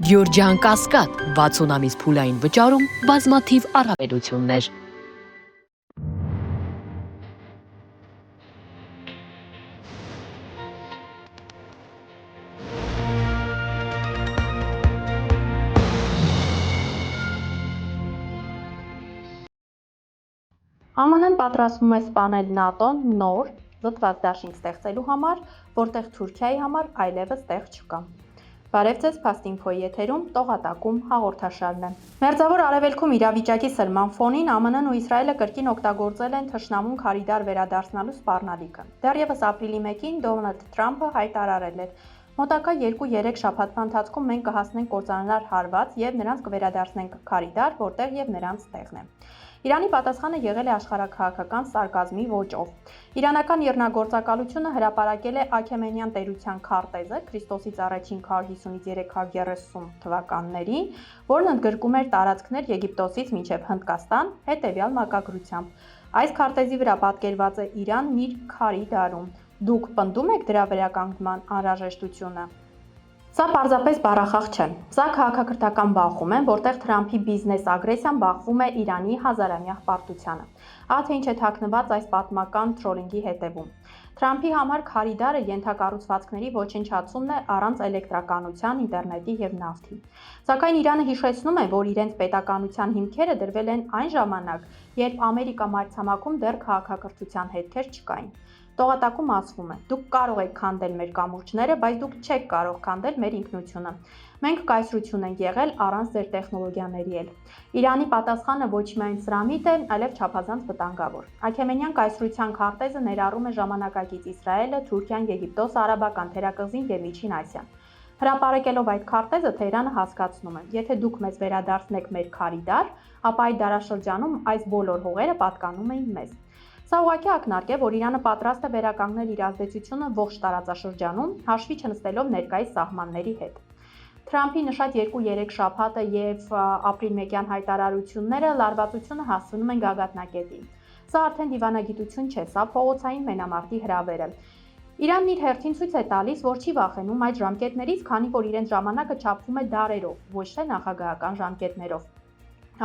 Գյորջյան Կասկադ 60 ամիս փուլային վճարում բազմաթիվ առավելություններ։ ԱՄՆ-ն պատրաստվում է սպանել ՆԱՏՕ-ն նոր զտված դաշինք ստեղծելու համար, որտեղ Թուրքիայի համար այլևս տեղ չկա։ Բարև ձեզ, Փաստինֆոյի եթերում տողատակում հաղորդաշարն է։ Մերձավոր Արևելքում իրավիճակի սրման ֆոնին ԱՄՆ-ն ու Իսրայելը կրկին օգտագործել են թշնամուն քարիդար վերադարձնելու սպառնալիքը։ Դեռևս ապրիլի 1-ին Դոնալդ Թրամփը հայտարարել էր. «Մոտակա 2-3 շաբաթվա ընթացքում մենք կհասնենք կործանարար հարված եւ նրանց կվերադարձնենք քարիդար, որտեղ եւ նրանց տեղն է»։ Իրանի պատասխանը եղել է աշխարհաքաղաքական սարկազմի ոճով։ Իրանական իռնագործակալությունը հրապարակել է Աքեմենյան տերության քարտեզը Քրիստոսից առաջին 150-ից 330 թվականներին, որն ընդգրկում էր տարածքներ Եգիպտոսից մինչև Հնդկաստան հետևյալ մակագրությամբ. Այս քարտեզի վրա պատկերված է Իրանն իր քարիդարում։ Դուք պնդում եք դրա վերականգնման անհրաժեշտությունը։ Սա պարզապես բառախաղ չէ։ Սա քաղաքակրթական բախում է, որտեղ Թրամփի բիզնես ագրեսիան բախվում է Իրանի հազարամյա պարտությանը։ Ահա թե ինչ է թաքնված այս պատմական թրոլինգի հետևում։ Թրամփի համար քարիդարը ենթակառուցվածքների ոչնչացումն է առանց էլեկտրականության, ինտերնետի եւ նավթի։ Սակայն Իրանը հիշեցնում է, որ իրենց պետականության հիմքերը դրվել են այն ժամանակ, երբ Ամերիկա մայրցամաքում դեռ քաղաքակրթության հետքեր չկային։ Տողատակում ասվում է. «Դուք կարող եք քանդել մեր կամուրջները, բայց դուք չեք կարող քանդել մեր ինքնությունը։ Մենք կայսրություն ենք եղել առանց ձեր տեխնոլոգիաների էլ»։ Իրանի պատասխանը ոչ միայն սրամիտ է, այլև չափազանց վտանգավոր։ Աքեմենյան կայսրության քարտեզը ներառում է ժամանակակից Իսրայելը, Թուրքիան, Եգիպտոսը, Արաբական թերակղզին եւ Միջին Ասիան։ Հրապարակելով այդ քարտեզը Թեհրանը հասկացնում է. եթե դուք մեզ վերադարձնեք մեր քարիդար, ապա այդ դարաշրջանում այս բոլոր հողերը պատկանում էին մեզ։ Սա ուղղակի ակնարկ է, որ Իրանը պատրաստ է վերականգնել իր ազդեցությունը ողջ տարածաշրջանում, հաշվի չնստելով ներկայիս սահմանների հետ։ Թրամփի նշած 2-3 շաբաթը եւ ապրիլ 1-յան հայտարարությունները լարվածությունը հասցնում են գագաթնակետի։ Սա արդեն դիվանագիտություն չէ, սա փողոցային մենամարտի հրավեր է։ Իրանն իր հերթին ցույց է տալիս, որ չի վախենում այդ ժամկետներից, քանի որ իրենց ժամանակը չափվում է դարերով, ոչ թե նախագահական ժամկետներով։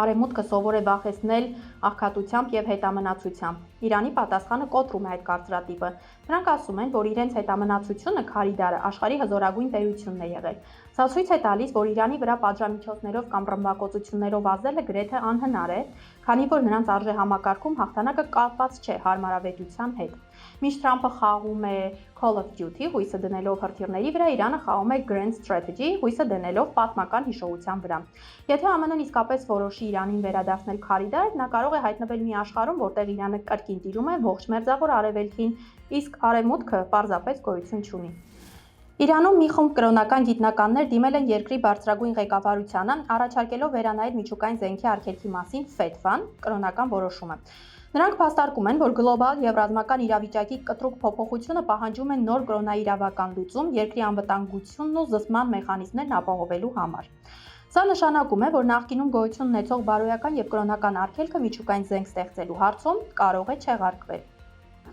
Արևմուտքը սովոր է վախեցնել աղքատությամբ եւ հետամնացությամբ։ Իրանի պատասխանը կոտրում է այդ կարծրատիպը։ Նրանք ասում են, որ իրենց հետամնացությունը քարիդարը աշխարհի հզորագույն տերությունն է եղել։ Սա ցույց է տալիս, որ Իրանի վրա պատժամիջոցներով կամ ռմբակոծություններով ազդելը գրեթե անհնար է, քանի որ նրանց արժեհամակարգում հաղթանակը կապված չէ հարմարավետության հետ։ Մինչ Թրամփը խաղում է Call of Duty, հույսը դնելով հրթիռների վրա, Իրանը խաղում է Grand Strategy, հույսը դնելով պատմական հիշողության վրա։ Եթե ԱՄՆ-ն իսկապես որոշի Իրանին վերադարձնել քարիդար, նա կարող է հայտնվել մի աշխարհում, որտեղ Իրանը կրկին տիրում է ողջ մերձավոր Արևելքին, իսկ Արևմուտքը պարզապես գոյություն չունի։ Իրանում մի խումբ կրոնական գիտնականներ դիմել են երկրի բարձրագույն ղեկավարությանը, առաջարկելով վերանայել միջուկային զենքի արգելքի մասին FETFA-ն կրոնական որոշումը։ Նրանք փաստարկում են, որ գլոբալ եւ ռազմական իրավիճակի կտրուկ փոփոխությունը պահանջում է նոր կրոնաիրավական լուծում երկրի անվտանգությունն ու զսպման մեխանիզմներն ապահովելու համար։ Սա նշանակում է, որ նախկինում գոյություն ունեցող բարոյական եւ կրոնական արգելքը միջուկային զենք ստեղծելու հարցում կարող է չեղարկվել։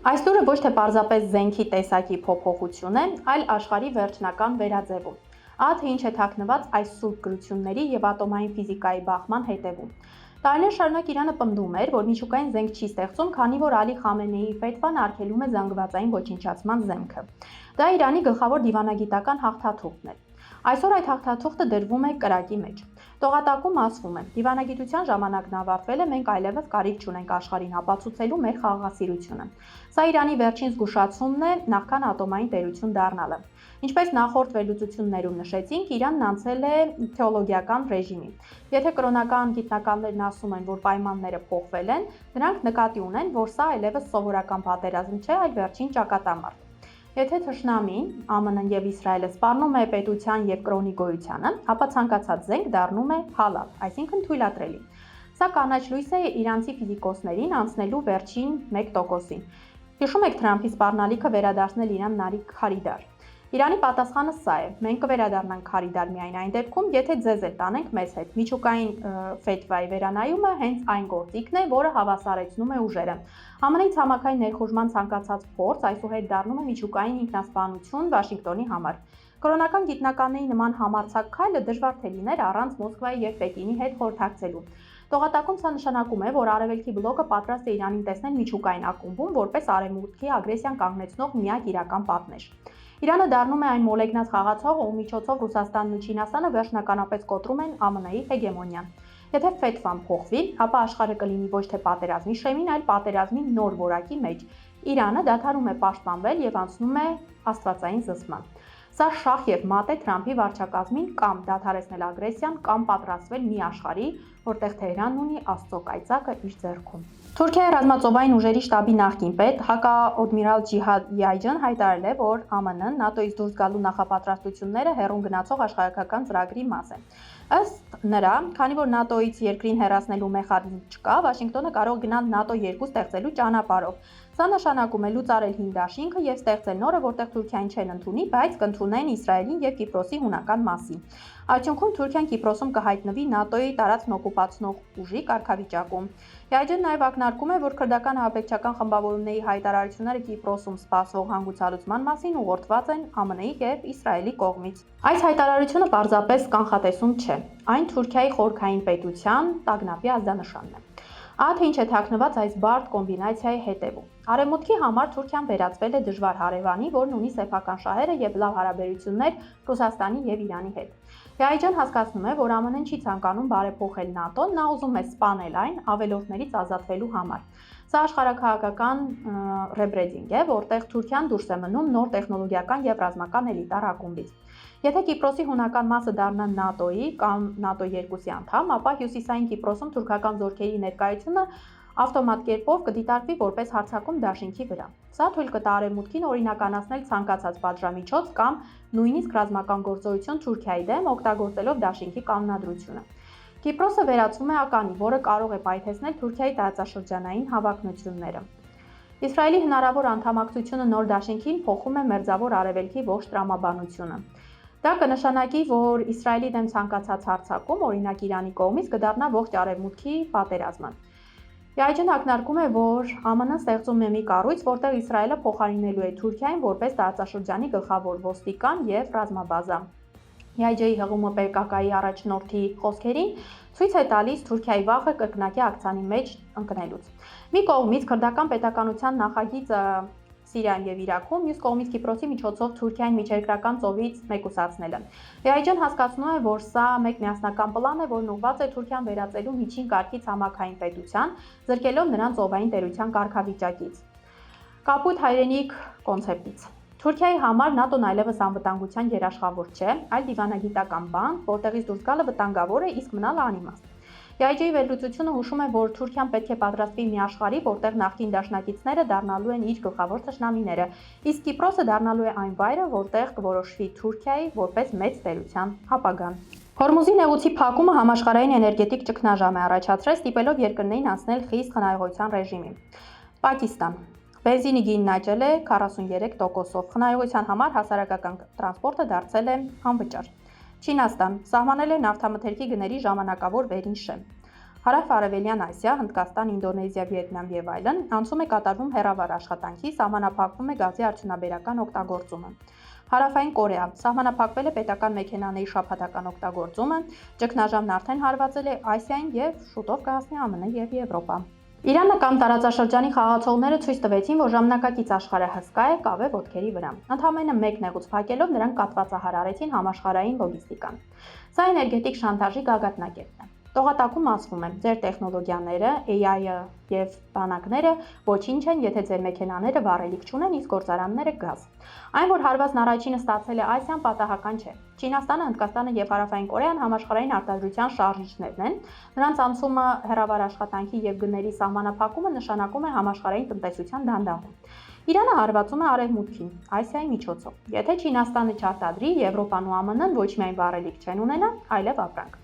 Այս տուրը ոչ թե պարզապես զենքի տեսակի փոփոխություն է, այլ աշխարհի վերջնական վերաձևում։ Ահա թե ինչ է թաքնված այս սուրբ գրությունների եւ ատոմային ֆիզիկայի բախման հետևում։ Տարիներ շարունակ Իրանը պնդում էր, որ միջուկային զենք չի ստեղծում, քանի որ Ալի Խամենեիի FETFA-ն արգելում է զանգվածային ոչնչացման զենքը։ Դա Իրանի գլխավոր դիվանագիտական հաղթաթուղթն էր։ Այսօր այդ հաղթաթուղթը դրվում է կրակի մեջ։ Տողատակում ասվում է. «Դիվանագիտության ժամանակն ավարտվել է, մենք այլևս կարիք չունենք աշխարհին ապացուցելու մեր խաղաղասիրությունը»։ Սա Իրանի վերջին զգուշացումն է նախքան ատոմային տերություն դառնալը։ Ինչպես նախորդ վերլուծություններում նշեցինք, Իրանն անցել է թեոլոգիական ռեժիմի։ Եթե կրոնական գիտնականներն ասում են, որ պայմանները փոխվել են, նրանք նկատի ունեն, որ սա այլևս սովորական պատերազմ չէ, այլ վերջին ճակատամարտ։ Եթե թշնամին, ԱՄՆ-ն եւ Իսրայելը սպառնում է պետության եւ կրոնի գոյությանը, ապա ցանկացած զենք դառնում է հալալ, այսինքն թույլատրելի։ Սա կանաչ լույս է իրանցի ֆիզիկոսներին անցնելու վերջին 1%-ին։ Հիշում եք Թրամփի սպառնալիքը վերադարձնել Իրան նարի քարիդար։ Իրանի պատասխանը սա է. մենք կվերադառնանք քարիդար միայն այն դեպքում, եթե ձեզ էլ տանենք մեզ հետ։ Միջուկային FETFA-ի վերանայումը հենց այն գործիքն է, որը հավասարեցնում է ուժերը։ ԱՄՆ-ի ցամաքային ներխուժման ցանկացած փորձ այսուհետ դառնում է միջուկային ինքնասպանություն Վաշինգտոնի համար։ Կրոնական գիտնականների նման համարձակ քայլը դժվար թե լիներ առանց Մոսկվայի եւ Պեկինի հետ խորհրդակցելու։ Տողատակում սա նշանակում է, որ Արևելքի բլոկը պատրաստ է Իրանին տեսնել միջուկային ակումբում որպես Արևմուտքի ագրեսիան կանգնեցնող միակ իրական պատնեշ։ Իրանը դառնում է այն մոլեգնած խաղացողը, ում միջոցով Ռուսաստանն ու Չինաստանը վերջնականապես կոտրում են ԱՄՆ-ի հեգեմոնիան։ Եթե ֆեթվան փոխվի, ապա աշխարհը կլինի ոչ թե պատերազմի շեմին, այլ պատերազմի նոր որակի մեջ։ Իրանը դադարում է պաշտպանվել եւ անցնում է աստվածային զսպման։ Սա շախ եւ մատ է Թրամփի վարչակազմին կամ դադարեցնել ագրեսիան, կամ պատրաստվել մի աշխարհի, որտեղ Թեհրանն ունի Աստծո կայծակը իր ձեռքում։ Թուրքիայի ռազմածովային ուժերի շտաբի նախկին պետ հակաադմիրալ Ջիհադ Յայջն հայտարարել է, որ ԱՄՆ-ն ՆԱՏՕ-ից դուրս գալու նախապատրաստությունները հեռուն գնացող աշխարհագրական ծրագրի մաս է։ Ըստ նրա, քանի որ ՆԱՏՕ-ից երկրին հեռացնելու մեխանիզմ չկա, Վաշինգտոնը կարող գնալ ՆԱՏՕ 2 ստեղծելու ճանապարհով։ Սա նշանակում է լուծարել հին դաշինքը եւ ստեղծել նորը, որտեղ Թուրքիան չեն ընդունի, բայց կընդունեն Իսրայելին եւ Կիպրոսի հունական մասին։ Արդյունքում Թուրքիան Կիպրոսում կհայտնվի ՆԱՏՕ-ի տարածքն օկուպացնող ուժի կարգավիճակում։ Յայջն նաև ակնարկում է, որ քրդական ահաբեկչական խմբավորումների հայտարարությունները Կիպրոսում սպասվող հանգուցալուծման մասին ուղղորդված են ԱՄՆ-ի եւ Իսրայելի կողմից։ Այս հայտարարությունը պարզապես կանխատեսում չէ, այն Թուրքիայի խորհրդային պետության տագնապի ազդանշանն է։ Ահա ինչ է թաքնված այս բարդ կոմբինացիայի հետևում։ Արևմուտքի համար Թուրքիան վերածվել է դժվար հարևանի, որն ունի սեփական շահերը եւ լավ հարաբերություններ Ռուսաստանի եւ Իրանի հետ։ Յայջն հասկացնում է, որ ԱՄՆ-ն չի ցանկանում բարեփոխել ՆԱՏՕ-ն, նա ուզում է սպանել այն ավելորդներից ազատվելու համար։ Սա աշխարհաքաղաքական ռեբրենդինգ է, որտեղ Թուրքիան դուրս է մնում նոր տեխնոլոգիական եւ ռազմական էլիտար ակումբից։ Եթե Կիպրոսի հունական մասը դառնա ՆԱՏՕ-ի կամ ՆԱՏՕ 2-ի անդամ, ապա հյուսիսային Կիպրոսում թուրքական զորքերի ներկայությունը ավտոմատ կերպով կդիտարկվի որպես հարձակում դաշինքի վրա։ Սա թույլ կտա Արևմուտքին օրինականացնել ցանկացած պատժամիջոց կամ նույնիսկ ռազմական գործողություն Թուրքիայի դեմ, օգտագործելով դաշինքի կանոնադրությունը։ Կիպրոսը վերածվում է ականի, որը կարող է պայթեցնել Թուրքիայի տարածաշրջանային հավակնությունները։ Իսրայելի հնարավոր անդամակցությունը նոր դաշինքին փոխում է Մերձավոր Արևելքի ողջ տրամաբանությունը։ Դա կնշանակի, որ Իսրայելի դեմ ցանկացած հարձակում, օրինակ Իրանի կողմից, կդառնա ողջ Արևմուտքի պատերազմը։ Յայջն ակնարկում է, որ ԱՄՆ-ն ստեղծում է մի կառույց, որտեղ Իսրայելը փոխարինելու է Թուրքիային որպես տարածաշրջանի գլխավոր ոստիկան եւ ռազմաբազա։ Յայջի հղումը PKK-ի առաջնորդի խոսքերին ցույց է տալիս Թուրքիայի վախը կրկնակի ակցիայի մեջ ընկնելուց։ Մի կողմից քրդական պետականության նախագիծը Սիրիայում եւ Իրաքում, մյուս կողմից Կիպրոսի միջոցով Թուրքիային միջերկրական ծովից մեկուսացնելը։ Յայջն հասկացնում է, որ սա մեկ միասնական պլան է, որն ուղղված է Թուրքիան վերածելու միջին կարգից համակային պետության, զրկելով նրան ծովային տերության կարգավիճակից։ Կապույտ հայրենիք կոնցեպտից։ Թուրքիայի համար ՆԱՏՕ-ն այլևս անվտանգության երաշխավոր չէ, այլ դիվանագիտական բան, որտեղից դուրս գալը վտանգավոր է, իսկ մնալը անիմաստ։ Յայջի վերլուծությունը հուշում է, որ Թուրքիան պետք է պատրաստվի մի աշխարհի, որտեղ նախկին դաշնակիցները դառնալու են իր գլխավոր թշնամիները, իսկ Կիպրոսը դառնալու է այն վայրը, որտեղ կորոշվի Թուրքիայի որպես մեծ տերության ապագան։ Հորմուզի նեղուցի փակումը համաշխարհային էներգետիկ ճգնաժամ է առաջացրել, ստիպելով երկրներին անցնել խիստ խնայողության ռեժիմի։ Պակիստան։ Բենզինի գինն աճել է 43%-ով, խնայողության համար հասարակական տրանսպորտը դարձել է անվճար։ Չինաստան սահմանել է նավթամթերքի գների ժամանակավոր վերին շեմ։ Հարավ-Արևելյան Ասիա, Հնդկաստան, Ինդոնեզիա, Վիետնամ եւ այլն անցում է կատարվում հեռավար աշխատանքի, սահմանափակվում է գազի արդյունաբերական օգտագործումը։ Հարավային Կորեա սահմանափակվել է պետական մեքենաների շաբաթական օգտագործումը, ճգնաժամն արդեն հարվածել է Ասիային եւ շուտով կհասնի ԱՄՆ եւ Եվրոպա։ Իրանը կամ տարածաշրջանի խաղացողները ցույց տվեցին, որ ժամանակակից աշխարհը հսկա է կավե ոտքերի վրա։ Ընդամենը մեկ նեղուց փակելով նրանք կաթվածահար համաշխարհային լոգիստիկան։ Սա էներգետիկ շանտաժի գագաթնակետն է։ Տողատակում ասվում է, ձեր տեխնոլոգիաները, AI-ը եւ բանակները ոչինչ են, եթե ձեր մեքենաները վառելիք չունեն, իսկ գործարանները գազ։ Այն, որ հարվածն առաջինը ստացել է Ասիան, պատահական չէ։ Չինաստանը, Հնդկաստանը եւ Հարավային Կորեան համաշխարհային արտադրության շարժիչներն են։ Նրանց անցումը հեռավար աշխատանքի եւ գների սահմանափակումը նշանակում է համաշխարհային տնտեսության դանդաղում։ Իրանը հարվածում է Արևմուտքին, Ասիայի միջոցով։ Եթե Չինաստանը չարտադրի, Եվրոպան ու ԱՄՆ-ն ոչ միայն վառելիք չեն ունենա, այլև ապրանք։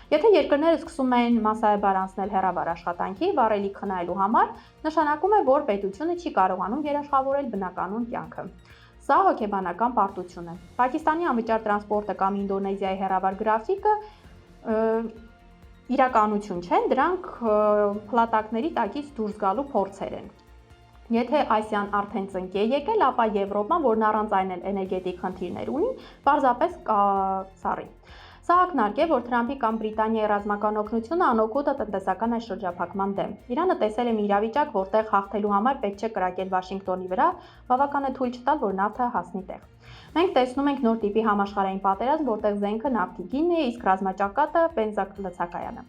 Եթե երկրները սկսում են մասսայաբար անցնել հեռավար աշխատանքի, վառելիք խնայելու համար, նշանակում է, որ պետությունը չի կարողանում երաշխավորել բնականոն կյանքը։ Սա հոգեբանական պարտություն է։ Պակիստանի անվճար տրանսպորտը կամ Ինդոնեզիայի հեռավար գրաֆիկը իրականություն չեն, դրանք փլատակների տակից դուրս գալու փորձեր են։ Եթե Ասիան արդեն ծնկ է եկել, ապա Եվրոպան, որն առանց այն էլ էներգետիկ խնդիրներ ունի, պարզապես սառի։ Սա ակնարկ է, որ Թրամփի կամ Բրիտանիայի ռազմական օգնությունը անօգուտ է տնտեսական այս շրջափակման դեմ։ Իրանը տեսել է մի իրավիճակ, որտեղ հաղթելու համար պետք չէ կրակել Վաշինգտոնի վրա, բավական է թույլ չտալ, որ նավթը հասնի տեղ։ Մենք տեսնում ենք նոր տիպի համաշխարհային պատերազմ, որտեղ զենքը նավթի գինն է, իսկ ռազմաճակատը բենզալցակայանը։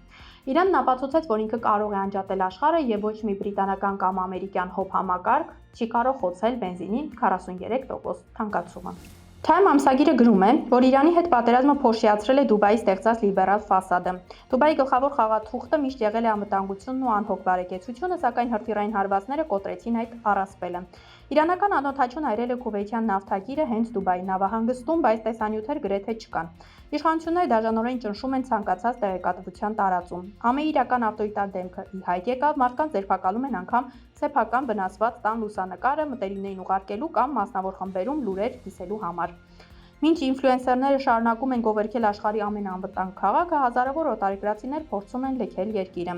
Իրանն ապացուցեց, որ ինքը կարող է անջատել աշխարհը եւ ոչ մի բրիտանական կամ ամերիկյան հոբ համակարգ չի կարող խոցել բենզինի 43% թանկացումը։ Time ամսագիրը գրում է, որ Իրանի հետ պատերազմը փոշիացրել է Դուբայի ստեղծած լիբերալ ֆասադը։ Դուբայի գլխավոր խաղաթուղթը միշտ եղել է անվտանգությունն ու անհոգ բարեկեցությունը, սակայն հրթիռային հարվածները կոտրեցին այդ առասպելը։ Իրանական անօթաչուն այրել է Քուվեյթյան նավթագիրը հենց Դուբայի նավահանգստում, բայց տեսանյութեր գրեթե չկան։ Իշխանությունները դաժանորեն ճնշում են ցանկացած տեղեկատվության տարածում։ ԱՄԷ-ի իրական ավտորիտար դեմքը ի հայտ եկավ, մարդկանց ձերբակալում են անգամ սեփական վնասված տան լուսանկարը մտերիմներին ուղարկելու կամ մասնավոր խմբերում լուրեր կիսելու համար։ Մինչ ինֆլուենսերները շարունակում են գովերքել աշխարհի ամենաանվտանգ քաղաքը, հազարավոր օտարերկրացիներ փորձում են լքել երկիրը։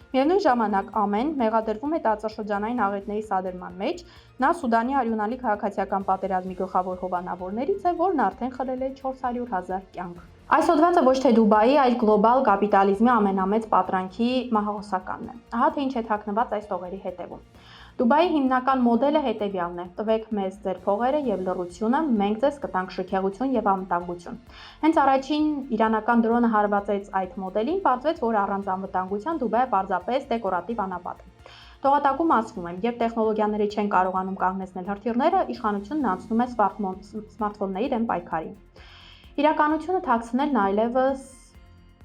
Միևնույն ժամանակ ԱՄՆ-ն մեղադրվում է տարածաշրջանային աղետների սադրման մեջ, նա Սուդանի արյունալի քաղաքացիական պատերազմի գլխավոր հովանավորներից է, որն արդեն խլել է 400,000 կյանք։ Այս հոդվածը ոչ թե Դուբայի, այլ գլոբալ կապիտալիզմի ամենամեծ պատրանքի մահահոսականն է։ Ահա թե ինչ է թաքնված այս տողերի հետևում։ Դուբայի հիմնական մոդելը հետևյալն է. տվեք մեզ ձեր փողերը եւ լռությունը, մենք ձեզ կտանք շքեղություն եւ անվտանգություն։ Հենց առաջին իրանական դրոնը հարվածեց այդ մոդելին, պարզվեց, որ առանց անվտանգության Դուբայը պարզապես դեկորատիվ անապատ է։ Տողատակում ասվում է, երբ տեխնոլոգիաները չեն կարողանում կանգնեցնել հրթիռները, իշխանությունն անցնում է սմարթֆոնների դեմ պայքարի։ Իրականությունը թաքցնելն այլևս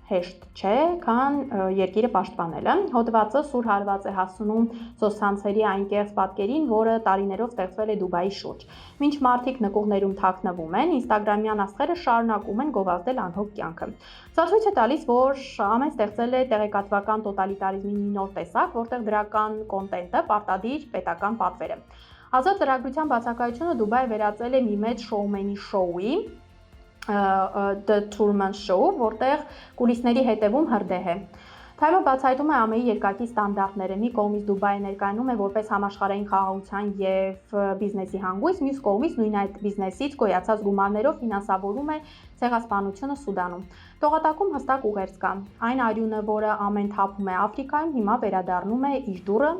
հեշտ չէ, քան երկիրը պաշտպանելը։ Հոդվածը սուր հարված է հասցնում սոցցանցերի այն կեղծ պատկերին, որը տարիներով ստեղծվել է Դուբայի շուրջ։ Մինչ մարդիկ նկուղներում թաքնվում են, ինստագրամյան աստղերը շարունակում են գովազդել անհոգ կյանքը։ Սա ցույց է տալիս, որ ԱՄՆ-ն ստեղծել է տեղեկատվական տոտալիտարիզմի մի նոր տեսակ, որտեղ դրական կոնտենտը պարտադիր պետական պատվեր է։ Ազատ լրագրության բացակայությունը Դուբայը վերածել է մի մեծ շոումենի շոուի, The Truman Show, որտեղ կուլիսների հետևում հրդեհ է։ Թայմը բացահայտում է ԱՄՆ-ի երկակի ստանդարտները։ Մի կողմից Դուբայը ներկայանում է որպես համաշխարհային խաղաղության եւ բիզնեսի հանգույց, մյուս կողմից նույն այդ բիզնեսից գոյացած գումարներով ֆինանսավորում է ցեղասպանությունը Սուդանում։ Տողատակում հստակ ուղերձ կա։ Այն արյունը, որը ամեն թափում է Աֆրիկայում, հիմա վերադառնում է իր դուռը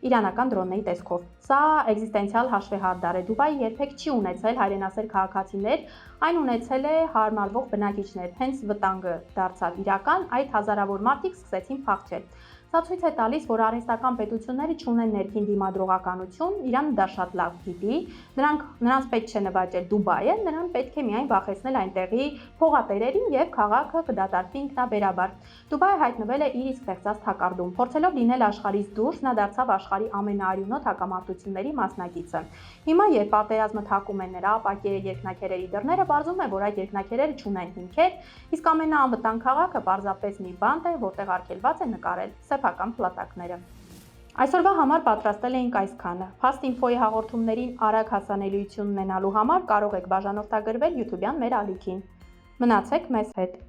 իրանական դրոնների տեսքով։ Սա էգզիստենցիալ հաշվեհարդար է։ Դուբայի երբեք չի ունեցել հայրենասեր քաղաքացիներ, այն ունեցել է հարմարվող բնակիչներ։ Հենց վտանգը դարձավ իրական, այդ հազարավոր մարդիկ սկսեցին փախչել։ Սա ցույց է տալիս, որ արհեստական պետությունները չունեն ներքին դիմադրողականություն, Իրանը դա շատ լավ գիտի, նրանց պետք չէ նվաճել Դուբայը, նրան պետք է միայն վախեցնել այնտեղի փողատերերին եւ քաղաքը կդատարկվի ինքնաբերաբար։ Դուբայը հայտնվել է իր իսկ ստեղծած թակարդում, փորձելով լինել աշխարհից դուրս, նա դարձավ աշխարհի ամենաարյունոտ հակամարտությունների մասնակիցը։ Հիմա, երբ պատերազմը թակում են նրա ապակե երկնաքերերի դռները, բարձում է, որ այդ երկնաքերերը չունեն հիմքեր, իսկ ամենաանվտանգ քաղաքը պարզապես մի բանտ է, որտեղ արգելված է նկարել սեփական փլատակները։ Այսօրվա համար պատրաստել էինք այսքանը։ Fast Info-ի հաղորդումներին արագ հասանելիություն ունենալու համար կարող եք բաժանորդագրվել YouTube-յան մեր ալիքին։ Մնացեք մեզ հետ։